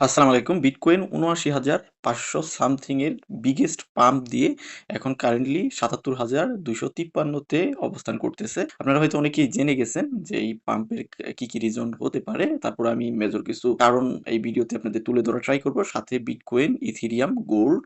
আসসালামু আলাইকুম। Bitcoin ৭৯,৫০০ something এর বিগেস্ট পাম্প দিয়ে এখন কারেন্টলি ৭৭,২৫৩ তে অবস্থান করতেছে। আপনারা হয়তো অনেকেই জেনে গেছেন যে এই পাম্পের কি রিজন হতে পারে। তারপরে আমি মেজর কিছু কারণ এই ভিডিওতে আপনাদের তুলে ধরার ট্রাই করব। সাথে বিটকয়েন, ইথেরিয়াম, গোল্ড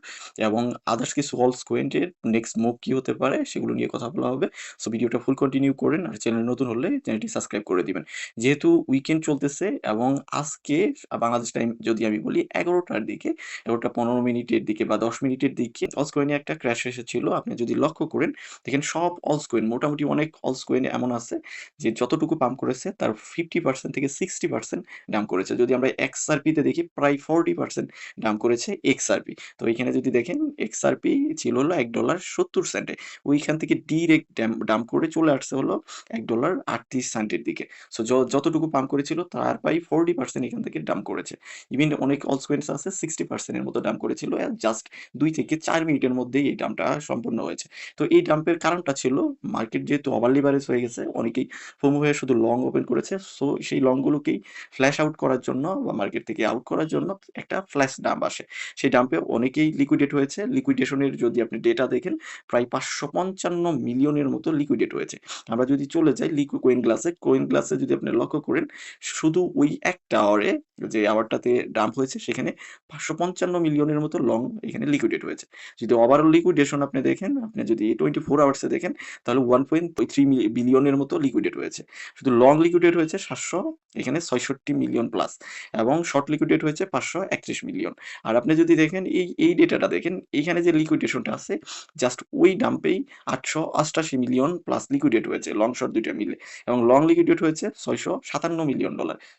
এবং আদার্স কিছু অলস কয়েন এর নেক্সট মুভ কি হতে পারে সেগুলো নিয়ে কথা বলা হবে। সো ভিডিওটা ফুল কন্টিনিউ করেন আর চ্যানেলে নতুন হলে চ্যানেলটি সাবস্ক্রাইব করে দিবেন। যেহেতু উইকেন্ড চলতেছে এবং আজকে বাংলাদেশ টাইম যদি আমি বলি ১১টার দিকে ১১টা ১৫ মিনিটের দিকে বা ১০ মিনিটের দিকে অলস কয়েনে একটা ক্র্যাশ এসেছিল। আপনি যদি লক্ষ্য করেন দেখেন সব অলস কয়েন মোটামুটি অনেক অলস কয়েন এমন আছে যে যতটুকু পাম্প করেছে তার 50% থেকে 60% ডাম্প করেছে। যদি আমরা XRP তে দেখি প্রায় 40% ডাম্প করেছে XRP। তো এখানে যদি দেখেন XRP ছিল হলো $1.70 ওইখান থেকে ডিরেক্ট ডাম্প করে চলে আসছে হলো $1.38 দিকে। সো যতটুকু পাম্প করেছিল তার প্রায় 40% এখান থেকে ডাম্প করেছে। ইভেন অনেক অলস আছে 60% এর মতো ডাম্প করেছিল জাস্ট ২ থেকে ৪ মিনিটের মধ্যেই এই ডাম্পটা সম্পূর্ণ হয়েছে। তো এই ডাম্পের কারণটা ছিল মার্কেট যেহেতু ওভার লিভারেজ হয়ে গেছে, অনেকেই FOMO হয়ে শুধু লং ওপেন করেছে। সো সেই লং গুলোকেই ফ্ল্যাশ আউট করার জন্য বা মার্কেট থেকে আউট করার জন্য একটা ফ্ল্যাশ ডাম্প আসে। সেই ডাম্পে অনেকেই লিকুইডেট হয়েছে। লিকুইডেশনের যদি আপনি ডেটা দেখেন প্রায় ৫৫৫ মিলিয়নের মতো লিকুইডেট হয়েছে। আমরা যদি চলে যাই কোয়েন গ্লাসে যদি আপনি লক্ষ্য করেন শুধু ওই একটা আওয়ারে যে আওয়ারটাতে ডাম্প হয়েছে সেখানে ৫৫৫ মিলিয়নের মতো লং এখানে লিকুইডেট হয়েছে। যদি ওভারঅল লিকুইডেশন আপনি দেখেন, আপনি যদি 24 আওয়ার্সে দেখেন তাহলে 1.3 বিলিয়নের মতো লিকুইডেট হয়েছে। শুধু লং লিকুইডেট হয়েছে ৭০০ এখানে ৬৬ মিলিয়ন প্লাস এবং শর্ট লিকুইডেট হয়েছে ৫৩১ মিলিয়ন। আর আপনি যদি দেখেন এই ডেটাটা দেখেন এইখানে যে লিকুইডেশনটা আছে জাস্ট ওই ডাম্পেই ৮৮৮ মিলিয়ন প্লাস লিকুইডেট হয়েছে লং শর্ট ২ টা মিলে এবং লং লিকুইডেট হয়েছে $৬৫৭ মিলিয়ন।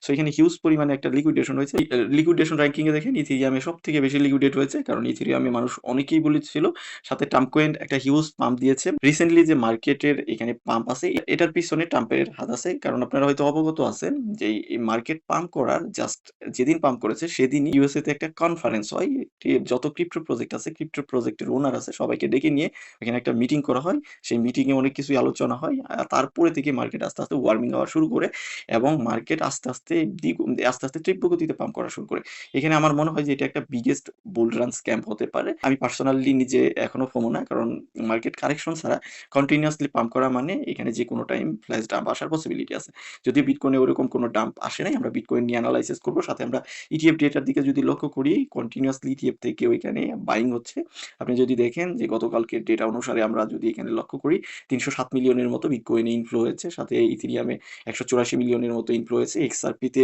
সো এখানে হিউজ পরিমাণে একটা লিকুইডেশন হয়েছে। লিকুইডেশন র্যাঙ্কিং এ দেখেন ইথেরিয়ামে সবথেকে বেশি লিকুইডেট হয়েছে কারণ ইথেরিয়ামে মানুষ অনেকেই বলেছিল। সাথে ট্রাম্পকয়েন একটা হিউজ পাম্প দিয়েছে। রিসেন্টলি যে মার্কেটের এখানে পাম্প আছে এটার পিছনে ট্রাম্পের হাত আছে। কারণ আপনারা হয়তো অবগত আছেন যে এই মার্কেট পাম্প করার জাস্ট যেদিন পাম্প করেছে সেদিনই ইউএসএ তে একটা কনফারেন্স হয়। যত ক্রিপ্টো প্রজেক্ট আছে, ক্রিপ্টো প্রজেক্টের ওনার আছে সবাইকে ডেকে নিয়ে এখানে একটা মিটিং করা হয়। সেই মিটিং এ অনেক কিছুই আলোচনা হয়। তারপরে থেকে মার্কেট আস্তে, আস্তে ওয়ার্মিং হওয়া শুরু করে এবং মার্কেট আস্তে, আস্তে তীব্র গতিতে পাম্প করা শুরু করে। এখানে আমার মনে হয় যে এটা একটা বিগেস্ট বুল রান স্ক্যাম হতে পারে। আমি পার্সোনালি নিজে এখনো FOMO না। কারণ মার্কেট কারেকশন ছাড়া কন্টিনিউয়াসলি পাম্প করা মানে এখানে যেকোনো টাইম ফ্ল্যাশ ডাম্প আসার পসিবিলিটি আছে। যদিও বিটকয়েনে ওরকম কোনো ডাম্প আসে নাই। আমরা বিটকয়েন নিয়ে এনালাইসিস করব। সাথে আমরা ETF ডেটার দিকে যদি লক্ষ্য করি কন্টিনিউয়াসলি ETF থেকে ওইখানে বাইং হচ্ছে। আপনি যদি দেখেন যে গতকালকের ডেটা অনুসারে আমরা যদি এখানে লক্ষ্য করি ৩০৭ মিলিয়নের মতো বিটকয়েনে ইনফ্লো হয়েছে। সাথে ইথেরিয়ামে ১৮৪ মিলিয়নের মতো ইনফ্লো হয়েছে। XRP তে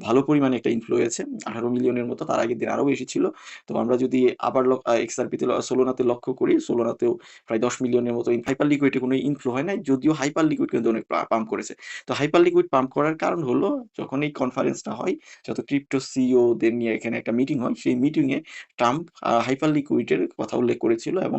ভালো পরিমাণে একটা ইনফ্লো হয়েছে। ১৮ মিলিয়নের মতো, তার আগের দিন আরো বেশি ছিল। তো আমরা যদি আবার XRP তে সোলোনাতে লক্ষ্য করি, সোলোনাতেও প্রায় ১০ মিলিয়নের মতো হাইপার লিকুইড এ কোনো ইনফ্লো হয় নাই। যদিও হাইপার লিকুইড কিন্তু অনেক পাম্প করেছে। তো হাইপার লিকুইড পাম্প করার কারণ হলো যখন এই কনফারেন্সটা হয়, যত ক্রিপ্টো সিইও দের নিয়ে এখানে একটা মিটিং হয়। সেই মিটিং এ ট্রাম্প হাইপার লিকুইড এর কথা উল্লেখ করেছিল এবং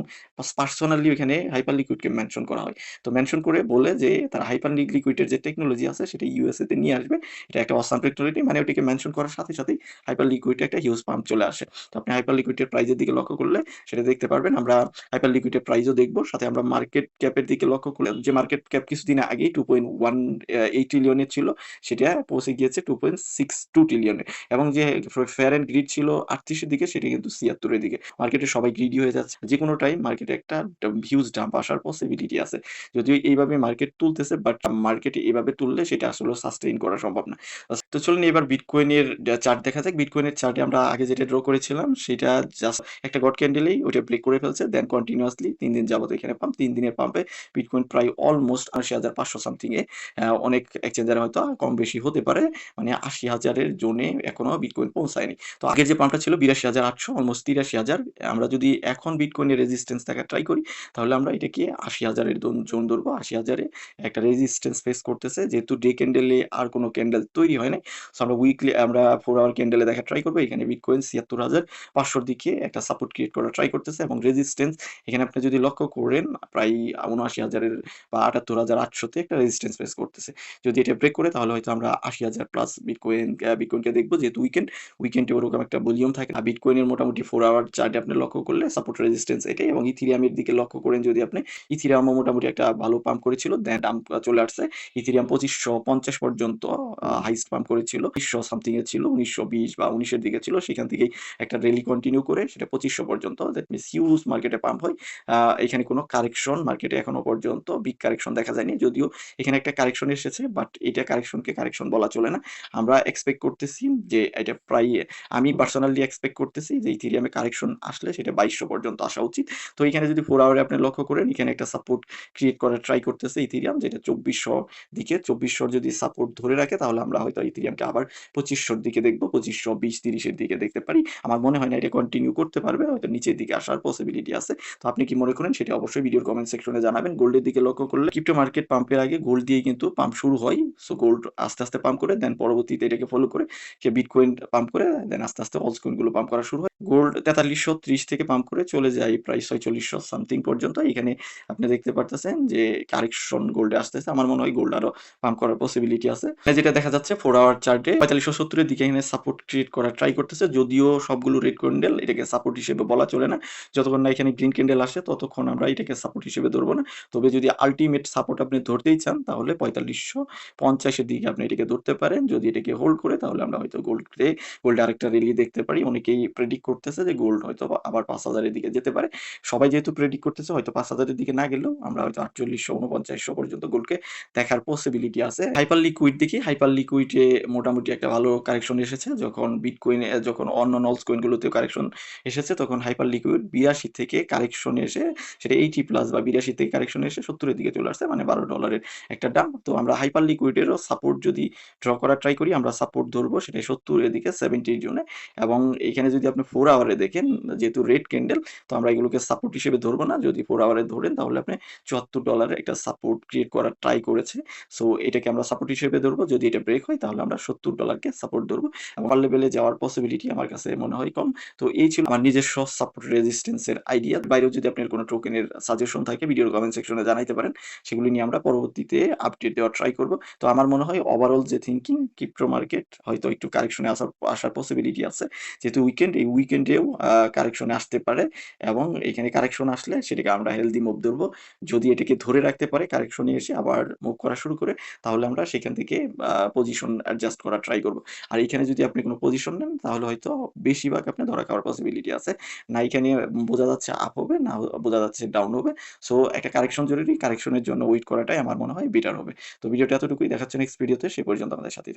পার্সোনালি ওখানে হাইপার লিকুইডকে মেনশন করা হয়। তো মেনশন করে বলে যে তারা হাইপার লিকুইড এর যে টেকনোলজি আছে সেটা ইউএসএ তে নিয়ে আসবে। এটা একটা অসাম টেকনোলজি, মানে ওটাকে মেনশন করার সাথে সাথেই হাইপার লিকুইড একটা হিউজ পাম্প চলে আসে। তো আপনি হাইপার লিকুইডের প্রাইজের দিকে লক্ষ্য করলে সেটা দেখতে পারবেন। আমরা হাইপার লিকুইডের প্রাইসও দেখব। সাথে আমরা মার্কেট ক্যাপের দিকে লক্ষ্য করলে যে মার্কেট ক্যাপ কিছুদিন আগেই 2.18 ট্রিলিয়ন এর ছিল সেটা পৌঁছে গিয়েছে 2.62 ট্রিলিয়নে এবং যে ফেয়ার এন্ড গ্রিড ছিল 38 এর দিকে সেটা কিন্তু 76 এর দিকে। মার্কেটে সবাই গ্রিডি হয়ে যাচ্ছে। যেকোনো টাইম মার্কেটে একটা হিউজ ডাম্প আসার পসিবিলিটি আছে। যদিও এইভাবে মার্কেট তুলতেছে বাট মার্কেটে এভাবে তুললে সেটা আসলে সাস্টেইন করা সম্ভব না। তো চলুন এবার বিটকয়েনের চার্ট দেখা যাক। বিটকয়েনের চার্টে আমরা আগে যেটা ড্র করেছিলাম সেটা জাস্ট একটা গড ক্যান্ডেলেই ওটা ব্রেক করে ফেলছে। দেন কন্টিনিউয়াসলি ৩ দিন যাবত এখানে পাম্প। ৩ দিনের পাম্পে বিটকয়েন প্রায় অলমোস্ট ৮০,৫০০ সামথিং এ। অনেক এক্সচেঞ্জারে হয়তো কম বেশি হতে পারে। মানে ৮০,০০০ এর জোনে এখনো বিটকয়েন পৌঁছায়নি। তো আগের যে পাম্পটা ছিল ৮২,৮০০ অলমোস্ট ৮৩,০০০। আমরা যদি এখন বিটকয়েনের রেজিস্ট্যান্স দেখার ট্রাই করি তাহলে আমরা এটাকে ৮০,০০০ এর জোন ধরবো। ৮০,০০০ এ একটা রেজিস্ট্যান্স ফেস করতেছে। যেহেতু ডে ক্যান্ডেলে আর কোনো ক্যান্ডেল তৈরি হয় নাই। সো আমরা উইকলি আমরা 4 আওয়ার ক্যান্ডেলে দেখার ট্রাই করব। এখানে বিটকয়েন ৭৬,৫০০ র দিকে একটা সাপোর্ট ক্রিয়েট করার ট্রাই করতেছে এবং রেজিস্ট্যান্স এখানে আপনি যদি লক্ষ্য করেন প্রায় ৭৯,০০০ এর বা ৭৮,৮০০ তে একটা রেজিস্ট্যান্স ফেস করতেছে। যদি এটা ব্রেক করে তাহলে হয়তো আমরা ৮০,০০০ প্লাস বিটকয়েনকে দেখব। যেহেতু উইকেন্ডে ওরকম একটা ভলিউম থাকে। আর বিটকয়েনের মোটামুটি 4 আওয়ার চার্টে আপনি লক্ষ্য করলে সাপোর্ট রেজিস্ট্যান্স এটাই এবং ইথেরিয়ামের দিকে লক্ষ্য করেন যদি আপনি, ইথেরিয়ামও মোটামুটি একটা ভালো পাম্প করেছিল। দেন ডাম্প চলে আসছে। ইথেরিয়াম ২৫৫০ পর্যন্ত হাইয়েস্ট পাম্প করেছিল। ২০০ সামথিং এ ছিল। ১৯২০ বা 19 এর দিকে ছিল সেখান থেকেই একটা র্যালি কন্টিনিউ করে সেটা 2500 পর্যন্ত, দ্যাট মিনস হিউজ মার্কেটে পাম্প হয়। এখানে কোনো কারেকশন মার্কেটে এখনো পর্যন্ত বিগ কারেকশন দেখা যায়নি। যদিও এখানে একটা কারেকশন এসেছে, বাট এটা কারেকশনকে কারেকশন বলা চলে না। আমরা এক্সপেক্ট করতেছি যে এটা প্রায়, আমি পার্সোনালি এক্সপেক্ট করতেছি যে ইথেরিয়ামে কারেকশন আসলে সেটা 2200 পর্যন্ত আসা উচিত। তো এখানে যদি 4 আওয়ারে আপনি লক্ষ্য করেন, এখানে একটা সাপোর্ট ক্রিয়েট করার ট্রাই করতেছে ইথেরিয়াম, যেটা 2400 দিকে। 2400 যদি সাপোর্ট ধরে রাখে তাহলে আমরা হয়তো ইথেরিয়ামকে আবার 2500 দিকে দেখবো, 2520-30 এর দিকে দেখতে পারি। আমার মনে হয় না এটা কন্টিনিউ করতে পারবে, হয়তো নিচের দিকে আসার পসিবিলিটি আছে। তো আপনি কি মনে করেন সেটা অবশ্যই ভিডিওর কমেন্ট সেকশনে জানাবেন। গোল্ডের দিকে লক্ষ্য করলে ক্রিপ্টো মার্কেট পাম্পের আগে গোল্ড দিয়ে কিন্তু পাম্প শুরু হয়। সো গোল্ড আস্তে আস্তে পাম্প করে দেন পরবর্তীতে এটাকে ফলো করে বিটকয়েন পাম্প করে দেন আস্তে আস্তে অল্ট কয়েন গুলো পাম্প করা শুরু হয়। গোল্ড 4330 থেকে পাম্প করে চলে যায় প্রায় 4600 সামথিং পর্যন্ত। এখানে আপনি দেখতে পারতেছেন যে কারেকশন গোল্ডে আসতেছে। আমার মনে হয় গোল্ড আরো পাম্প করার পসিবিলিটি আছে। যেটা দেখা যাচ্ছে 4 আওয়ার চার্টে 4570 এর দিকে এখানে সাপোর্ট ক্রিয়েট করার ট্রাই করতেছে। যদিও সবগুলো রেড ক্যান্ডেল এটাকে সাপোর্ট হিসেবে বলা চলে না। যতক্ষণ না এখানে গ্রিন ক্যান্ডেল আসে ততক্ষণ আমরা এটাকে সাপোর্ট হিসেবে ধরবো না। তবে যদি আল্টিমেট সাপোর্ট আপনি ধরতেই চান তাহলে 4550 এর দিকে আপনি এটাকে ধরতে পারেন। যদি এটাকে হোল্ড করে তাহলে আমরা হয়তো গোল্ডে আরেকটা রেলি দেখতে পারি। অনেকেই প্রেডিক্ট করতেছে যে গোল্ড হয়তো আবার 5000 এর দিকে যেতে পারে। সবাই যেহেতু প্রেডিক্ট করতেছে হয়তো 5000 এর দিকে না গেলেও আমরা হয়তো 4800 4900 পর্যন্ত গোল্ডকে দেখার পসিবিলিটি আছে। হাইপার লিকুইড দেখি, হাইপার লিকুইডে মোটামুটি একটা ভালো কারেকশন এসেছে। যখন বিটকয়েনে যখন অন্যান্য অলস কয়েন গুলোতেও কারেকশন এসেছে তখন হাইপার লিকুইড 82 থেকে কারেকশন এসে সেটা 80 প্লাস বা 82 থেকে কারেকশন এসে 70 এর দিকে চলে আসছে, মানে $12 একটা ডাম্প। তো আমরা হাইপার লিকুইডেরও সাপোর্ট যদি ড্র করার ট্রাই করি, আমরা সাপোর্ট ধরবো সেটা 70 এর দিকে 70 জোনে। এবং এখানে যদি আপনি 4 আওয়ারে দেখেন, যেহেতু রেড ক্যান্ডেল, তো আমরা এগুলোকে সাপোর্ট হিসেবে ধরবো না। যদি 4 আওয়ারে ধরেন তাহলে আপনি $74 একটা সাপোর্ট ক্রিয়েট করার ট্রাই করেছে। সো এটাকে আমরা সাপোর্ট হিসেবে ধরবো। যদি এটা ব্রেক হয় তাহলে আমরা $70 সাপোর্ট ধরবো এবং আপার লেভেলে যাওয়ার পসিবিলিটি আমার কাছে মনে হয় কম। তো এই ছিল আমার নিজস্ব সাপোর্ট রেজিস্ট্যান্স এর আইডিয়া। বাইরেও যদি আপনার কোনো টোকেনের সাজেশন থাকে ভিডিওর কমেন্ট সেকশনে জানাইতে পারেন। সেগুলো নিয়ে আমরা পরবর্তীতে আপডেট দেওয়ার ট্রাই করব। তো আমার মনে হয় ওভারঅল যে থিংকিং, ক্রিপ্টো মার্কেট হয়তো একটু কারেকশনে আসার পসিবিলিটি আছে। যেহেতু উইকেন্ড, এই উইকেন্ডেও কারেকশনে আসতে পারে এবং এখানে কারেকশন আসলে সেটাকে আমরা হেলদি মুভ ধরবো। যদি এটাকে ধরে রাখতে পারে কারেকশনে এসে আবার মুভ করা শুরু করে, তাহলে আমরা সেখান থেকে পজিশন অ্যাডজাস্ট করার ট্রাই করব। আর এখানে যদি আপনি কোনো পজিশন নেন তাহলে হয়তো বেশিরভাগ আপনি ধরা খাওয়ার পসিবিলিটি আছে। না এখানে বোঝা যাচ্ছে আপ হবে, না বোঝা যাচ্ছে ডাউন হবে। সো একটা কারেকশন জরুরি। কারেকশনের জন্য ওয়েট করাটাই আমার মনে হয় বেটার হবে। তো ভিডিওটা এতটুকুই। দেখা হচ্ছে নেক্সট ভিডিওতে। সে পর্যন্ত আমাদের সাথেই